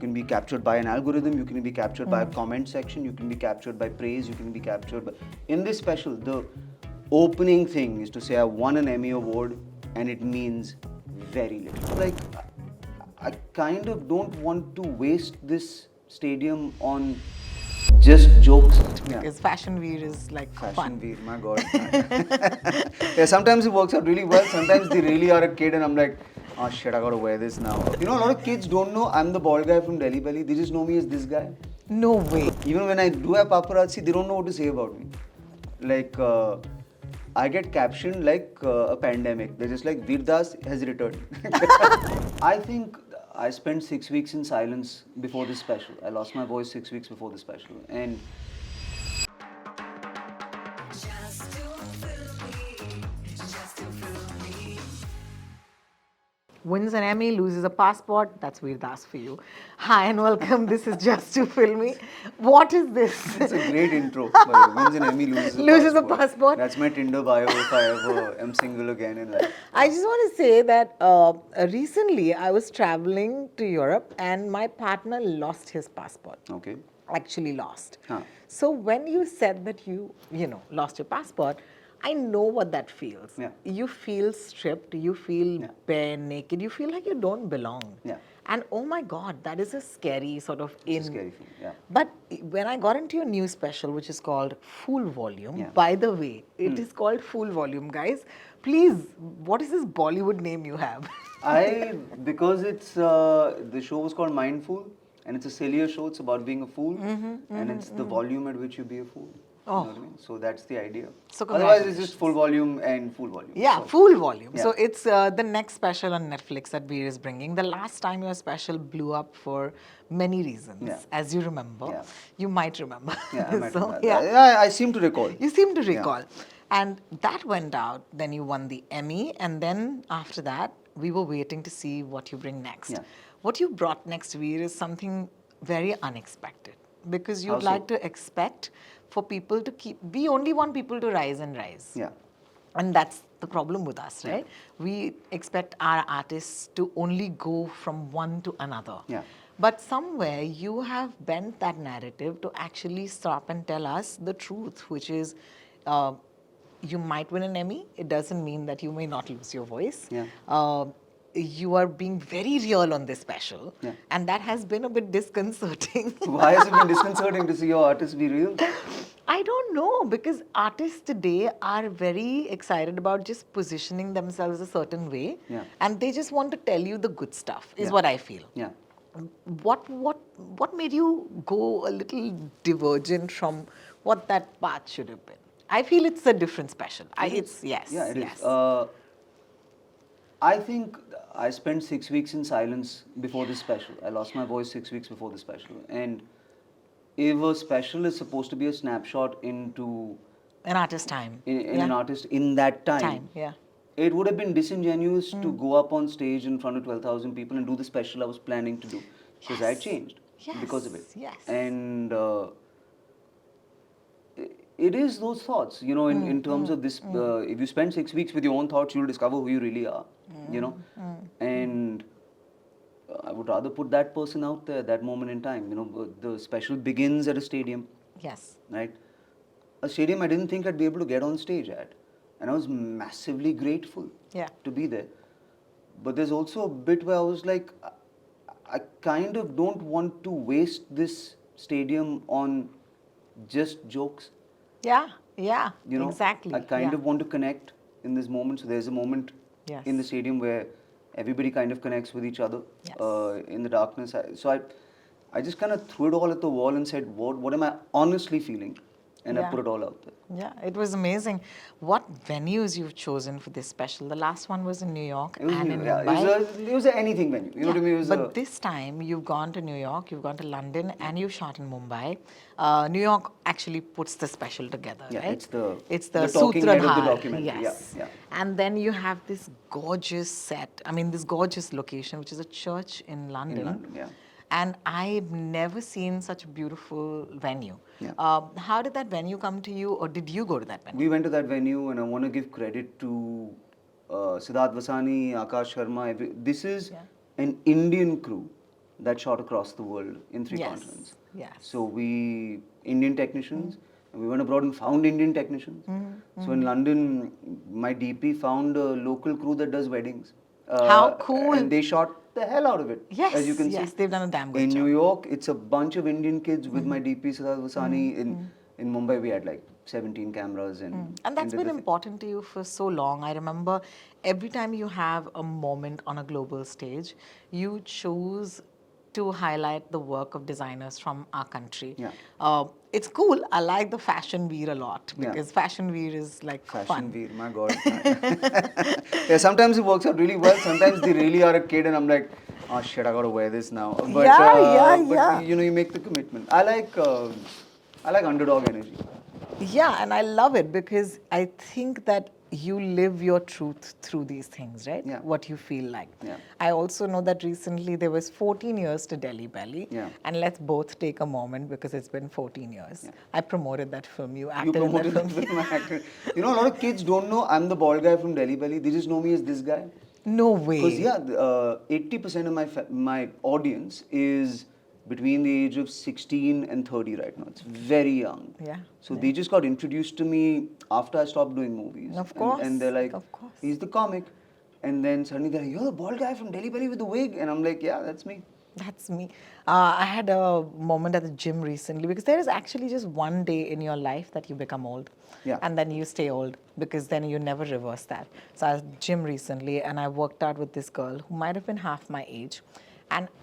can be captured by an algorithm, you can be captured by a comment section, you can be captured by praise, you can be captured by... In this special, the opening thing is to say I won an Emmy award and it means very little. Like, I kind of don't want to waste this stadium on just jokes. Because fashion wear is like Fashion fun. wear, my god. Yeah, sometimes it works out really well. Sometimes they really are a kid and I'm like, oh shit, I gotta wear this now. You know, a lot of kids don't know I'm the bald guy from Delhi Belly. They just know me as this guy. No way. Even when I do have paparazzi, they don't know what to say about me. Like, I get captioned like a pandemic. They're just like, Veer Das has returned. I think I spent 6 weeks in silence before this special. I lost my voice 6 weeks before the special. And Wins an Emmy, loses a passport. That's Veer Das for you. Hi and welcome. This is Just to Film Me. What is this? it's a great intro. By the way. Wins an Emmy, loses a passport. That's my Tinder bio if I ever am single again in life. I just want to say that recently I was traveling to Europe and my partner lost his passport. Okay. Actually lost. Huh. So when you said that you lost your passport, I know what that feels. Yeah. You feel stripped, you feel bare naked, you feel like you don't belong. Yeah. And oh my God, that is a scary sort of It's a scary thing, yeah. But when I got into your new special, which is called Full Volume, Yeah. by the way, it is called Full Volume, guys. Please, what is this Bollywood name you have? Because it's, the show was called Mindful and it's a sillier show, it's about being a fool and it's the volume at which you be a fool. You know what I mean? So that's the idea. So otherwise it's just full volume and full volume. Yeah, so, Full Volume. Yeah. So it's the next special on Netflix that Veer is bringing. The last time your special blew up for many reasons, Yeah. as you remember. Yeah. You might remember. Yeah, I might So, remember. yeah. I seem to recall. You seem to recall. And that went out, then you won the Emmy, and then after that, we were waiting to see what you bring next. Yeah. What you brought next, Veer, is something very unexpected. Because How you'd so? like to expect for people to we only want people to rise and rise. Yeah. And that's the problem with us, right? We expect our artists to only go from one to another. Yeah. But somewhere you have bent that narrative to actually stop and tell us the truth, which is you might win an Emmy. It doesn't mean that you may not lose your voice. Yeah. You are being very real on this special. Yeah. And that has been a bit disconcerting. Why has it been disconcerting to see your artists be real? I don't know, because artists today are very excited about just positioning themselves a certain way. Yeah. And they just want to tell you the good stuff, is Yeah. what I feel. Yeah. What made you go a little divergent from what that path should have been? I feel it's a different special. It's yes. Yeah, it yes. is. I think I spent 6 weeks in silence before this special. I lost my voice 6 weeks before the special. And if a special is supposed to be a snapshot into An artist's time. in an artist in that time, Yeah. it would have been disingenuous to go up on stage in front of 12,000 people and do the special I was planning to do. Because I changed because of it. Yes. And it is those thoughts, you know, in terms of this, if you spend 6 weeks with your own thoughts, you'll discover who you really are, you know. And I would rather put that person out there at that moment in time, you know. The special begins at a stadium, Yes. right? A stadium I didn't think I'd be able to get on stage at. And I was massively grateful Yeah. to be there. But there's also a bit where I was like, I kind of don't want to waste this stadium on just jokes. Yeah. Yeah. You know, exactly. I kind of want to connect in this moment. So there's a moment Yes. in the stadium where everybody kind of connects with each other in the darkness. I just kind of threw it all at the wall and said, what am I honestly feeling? And I Yeah. put it all out there. Yeah, it was amazing. What venues you've chosen for this special? The last one was in New York It was, and in yeah, Mumbai. it was a anything venue. You know what I mean? It was But this time you've gone to New York, you've gone to London, and you've shot in Mumbai. New York actually puts the special together, Yeah, right? it's the talking head of the Sutradhar, documentary. yes. Yeah. And then you have this gorgeous set. I mean, this gorgeous location, which is a church in London. In London, yeah. And I've never seen such a beautiful venue. Yeah. How did that venue come to you, or did you go to that venue? We went to that venue, and I want to give credit to Siddharth Vasani, Akash Sharma. This is an Indian crew that shot across the world in 3 Yes. continents. Yes. So we, Indian technicians, and we went abroad and found Indian technicians. So in London, my DP found a local crew that does weddings. How cool. And they shot the hell out of it, Yes, as you can yes, see. they've done a damn good In job. New York, it's a bunch of Indian kids with my DP, Siddharth Vasani. In Mumbai, we had like 17 cameras. And that's been important to you for so long. I remember every time you have a moment on a global stage, you choose to highlight the work of designers from our country. Yeah. It's cool. I like the fashion wear a lot Yeah. because fashion wear is like Fashion fun. wear, my God. Yeah, sometimes it works out really well. Sometimes they really are a kid, and I'm like, oh shit, I gotta wear this now. But Yeah. you know, you make the commitment. I like underdog energy. Yeah, and I love it because I think that you live your truth through these things, right? Yeah. What you feel like. Yeah. I also know that recently there was 14 years to Delhi Belly. Yeah. And let's both take a moment because it's been 14 years. Yeah. I promoted that film. You You acted in that promoted film. that film. I acted. You know, a lot of kids don't know I'm the bald guy from Delhi Belly. They just know me as this guy. No way. Because 80% of my audience is between the age of 16 and 30 right now. It's very young. Yeah, So they just got introduced to me after I stopped doing movies. Of course, And they're like, of course. he's the comic. And then suddenly they're like, you're the bald guy from Delhi Belly with the wig. And I'm like, yeah, that's me. That's me. I had a moment at the gym recently because there is actually just one day in your life that you become old. Yeah. And then you stay old because then you never reverse that. So I was at the gym recently and I worked out with this girl who might have been half my age.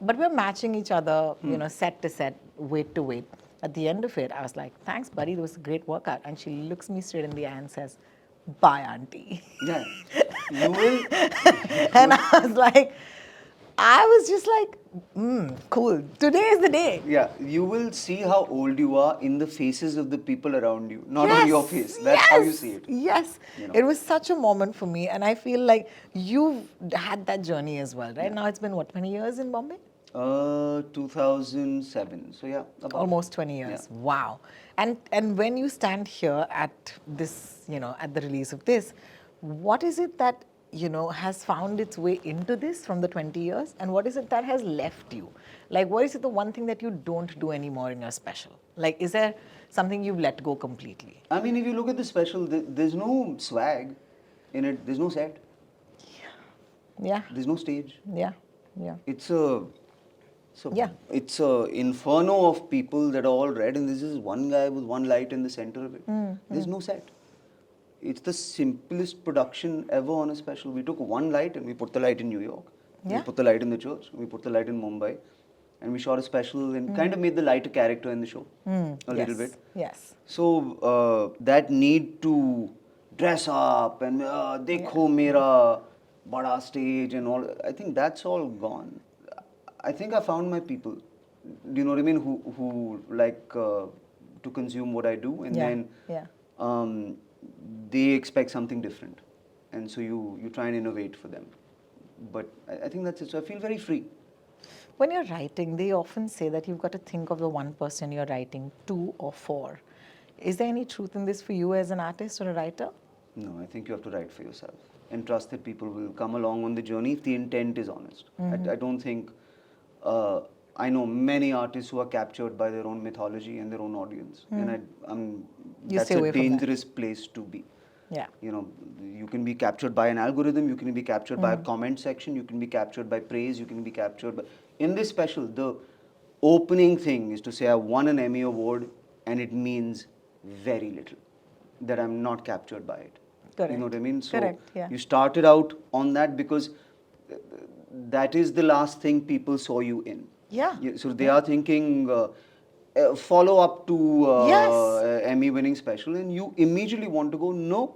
But we're matching each other, you know, set to set, weight to weight. At the end of it, I was like, thanks, buddy. It was a great workout. And she looks me straight in the eye and says, bye, auntie. Yeah. You will. And I was like, I was just like, cool. Today is the day. Yeah, you will see how old you are in the faces of the people around you, not on your face. That's how you see it. Yes. You know. It was such a moment for me. And I feel like you've had that journey as well, right? Now it's been, what, 20 years in Bombay? 2007. So yeah, about Almost 20 years. Wow. And when you stand here at this, you know, at the release of this, what is it that, you know, has found its way into this from the 20 years? And what is it that has left you? Like, what is it the one thing that you don't do anymore in your special? Like, is there something you've let go completely? I mean, if you look at the special, there's no swag in it. There's no set. Yeah. There's no stage. Yeah. Yeah. It's a Yeah. It's a inferno of people that are all red, and this is one guy with one light in the center of it. There's no set. It's the simplest production ever on a special. We took one light and we put the light in New York. Yeah. We put the light in the church. We put the light in Mumbai. And we shot a special and kind of made the light a character in the show. A little bit. Yes. So that need to dress up and dekho mera bada stage and all, I think that's all gone. I think I found my people. Do you know what I mean? Who like to consume what I do, and then they expect something different, and so you try and innovate for them. But I think that's it. So I feel very free. When you're writing, they often say that you've got to think of the one person you're writing to or for. Is there any truth in this for you as an artist or a writer? No, I think you have to write for yourself and trust that people will come along on the journey if the intent is honest. I don't think. I know many artists who are captured by their own mythology and their own audience, and that's stay away a from that. dangerous place to be. Yeah. You know, you can be captured by an algorithm, you can be captured by a comment section, you can be captured by praise, you can be captured by... In this special, the opening thing is to say I won an Emmy award, and it means very little, that I'm not captured by it. Correct. You know what I mean? So Correct, yeah. you started out on that because that is the last thing people saw you in. Yeah. So they are thinking follow up to Yes. Emmy winning special, and you immediately want to go, no,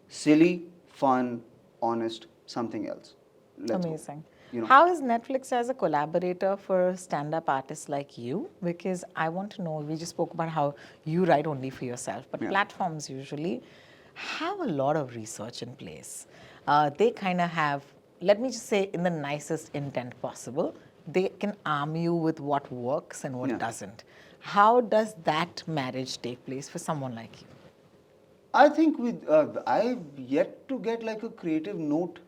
silly, fun, honest, something else. Let's go. Amazing. You know. How is Netflix as a collaborator for stand-up artists like you? Because I want to know, we just spoke about how you write only for yourself, but platforms usually have a lot of research in place. They kind of have, let me just say in the nicest intent possible, they can arm you with what works and what doesn't. How does that marriage take place for someone like you? I think I've yet to get like a creative note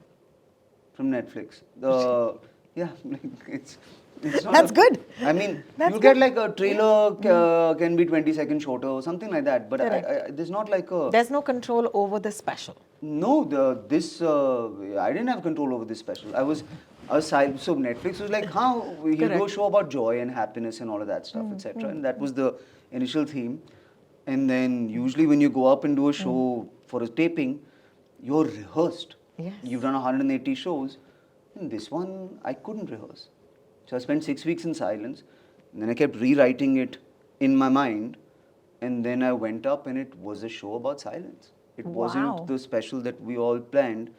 from Netflix. Yeah, it's It's not That's good. I mean, That's you get good. like a trailer can be 20 seconds shorter or something like that. But Correct. there's not like a There's no control over the special. no. I didn't have control over this special. I was silent. So Netflix was like, "Huh, he'll do a Correct. show about joy and happiness and all of that stuff, etc." And that was the initial theme. And then usually when you go up and do a show for a taping, you're rehearsed. Yes. You've done 180 shows. And this one, I couldn't rehearse. So I spent 6 weeks in silence. And then I kept rewriting it in my mind. And then I went up and it was a show about silence. It wasn't Wow. the special that we all planned.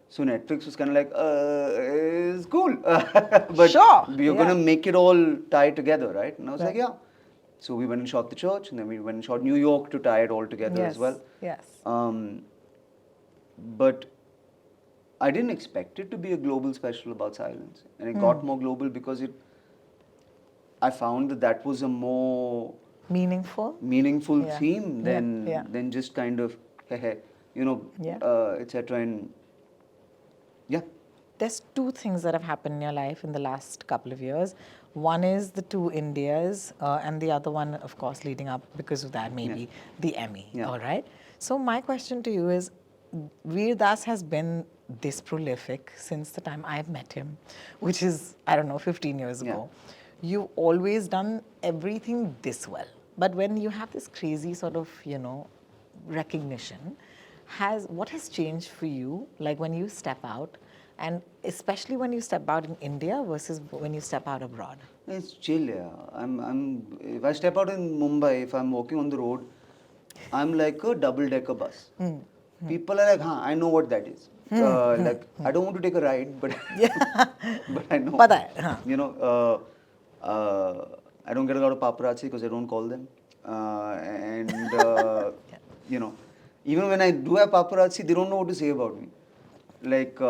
So Netflix was kind of like, it's cool. But Sure, we're going to make it all tie together, right? And I was like, yeah. So we went and shot the church, and then we went and shot New York to tie it all together as well. Yes. But I didn't expect it to be a global special about silence, and it got more global because I found that was a more Meaningful. meaningful Yeah. theme Yeah. than just kind of Yeah. etc. And yeah, There's two things that have happened in your life in the last couple of years. One is the two Indias, and the other one, of course, leading up because of that, maybe the Emmy. Yeah. All right. So my question to you is, Veer Das has been this prolific since the time I've met him, which is, I don't know, 15 years ago. You've always done everything this well. But when you have this crazy sort of, recognition, what has changed for you, like when you step out, and especially when you step out in India versus when you step out abroad? it's chill. Yeah, if I step out in Mumbai, if I'm walking on the road, I'm like a double-decker bus. People are like, "Huh, I know what that is." Like, I don't want to take a ride, but but I know. Pata hai, हाँ. You know, I don't get a lot of paparazzi because I don't call them, and you know, even when I do have paparazzi, they don't know what to say about me. Like,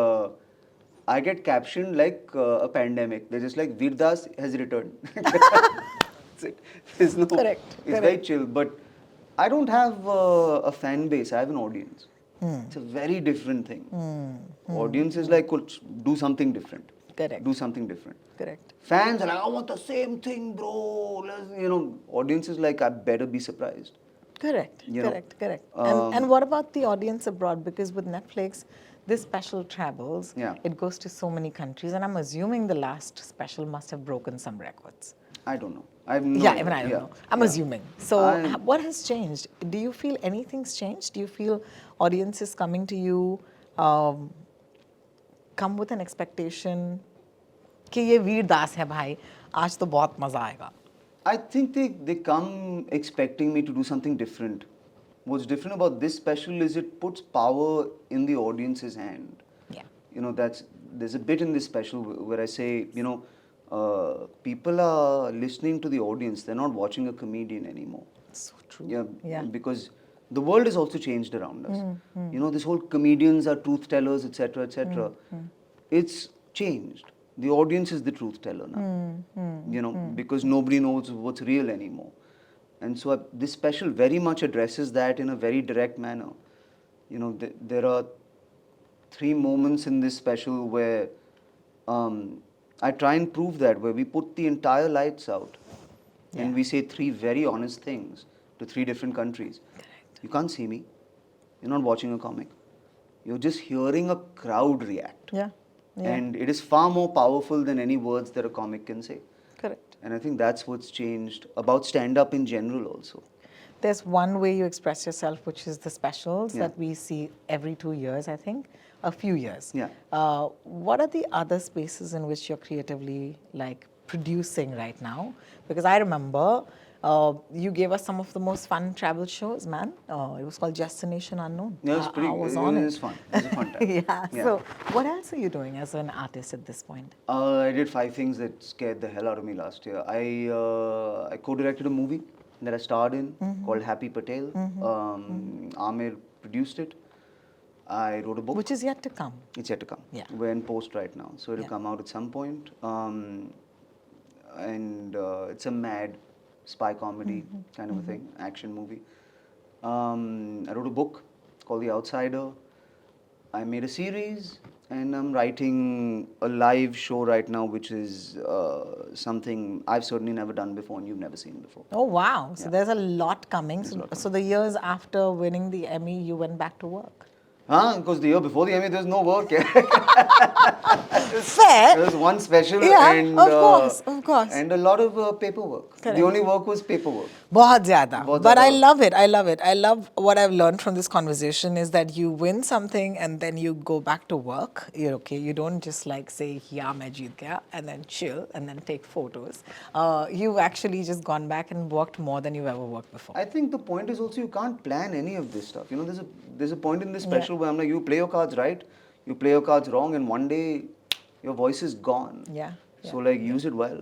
I get captioned like a pandemic. They're just like, Veer Das has returned. That's it. There's no. Correct, It's very chill, but I don't have a fan base. I have an audience. It's a very different thing. Audience is like, "Cool, do something different. Correct. Do something different. Correct. Fans are like, I want the same thing, bro. Audience is like, I better be surprised. Correct, You know, correct. And what about the audience abroad? Because with Netflix, this special travels, Yeah. it goes to so many countries, and I'm assuming the last special must have broken some records. I don't know. I have no Yeah, idea. even I don't Yeah. know. I'm Yeah. assuming. So, what has changed? Do you feel anything's changed? Do you feel audiences coming to you come with an expectation कि ये वीर दास है भाई, आज तो बहुत मजा आएगा? I think they come expecting me to do something different. What's different about this special is it puts power in the audience's hand. Yeah. There's a bit in this special where I say, people are listening to the audience. They're not watching a comedian anymore. So true. Yeah. Because the world has also changed around us. This whole comedians are truth tellers, etc., etc. It's changed. The audience is the truth teller now. Because nobody knows what's real anymore. And so this special very much addresses that in a very direct manner. There are 3 moments in this special where I try and prove that, where we put the entire lights out and we say 3 very honest things to 3 different countries. Correct. You can't see me. You're not watching a comic. You're just hearing a crowd react. Yeah. And it is far more powerful than any words that a comic can say. Correct. And I think that's what's changed about stand-up in general also. There's one way you express yourself, which is the specials Yeah. that we see every 2 years, I think, a few years. Yeah. What are the other spaces in which you're creatively producing right now? Because I remember you gave us some of the most fun travel shows, man. It was called Destination Unknown. Yeah, it was pretty. I was on it it. was fun. It was a fun time. Yeah. So, what else are you doing as an artist at this point? I did 5 things that scared the hell out of me last year. I co-directed a movie that I starred in called Happy Patel. Amir produced it. I wrote a book. Which is yet to come. It's yet to come. Yeah. We're in post right now, so it'll come out at some point. And it's a mad spy comedy kind of a thing, action movie. I wrote a book called The Outsider. I made a series And I'm writing a live show right now, which is something I've certainly never done before and you've never seen before. Oh, wow. So Yeah. there's a lot coming. There's a lot So the years after winning the Emmy, you went back to work. Because the year before the Emmy, there's no work. Fair. There was one special Yeah, and of course. and a lot of paperwork. Correct. The only work was paperwork. बहुत ज़्यादा. बहुत But I ज़्यादा. love it. I love it. I love what I've learned from this conversation is that you win something and then you go back to work. You're okay. You don't just like say, yeah, मैं जीत गया, and then chill and then take photos. You've actually just gone back and worked more than you've ever worked before. I think the point is also you can't plan any of this stuff. You know, there's a point in this special where I'm like, you play your cards right, you play your cards wrong, and one day your voice is gone. Yeah. So like use it well.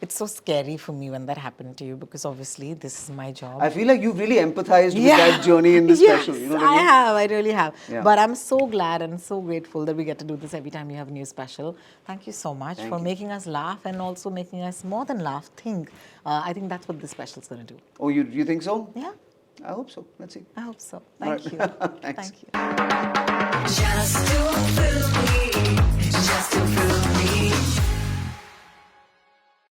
It's so scary for me when that happened to you because obviously this is my job. I feel like you've really empathized with that journey in this Yes, special. You know what I mean? have. I really have. Yeah. But I'm so glad and so grateful that we get to do this every time you have a new special. Thank you so much Thank for you. making us laugh and also making us more than laugh, think. I think that's what this special is going to do. Oh, you think so? Yeah, I hope so. Let's see. I hope so. All Thank right. you. Thanks. Thank you. Just to fill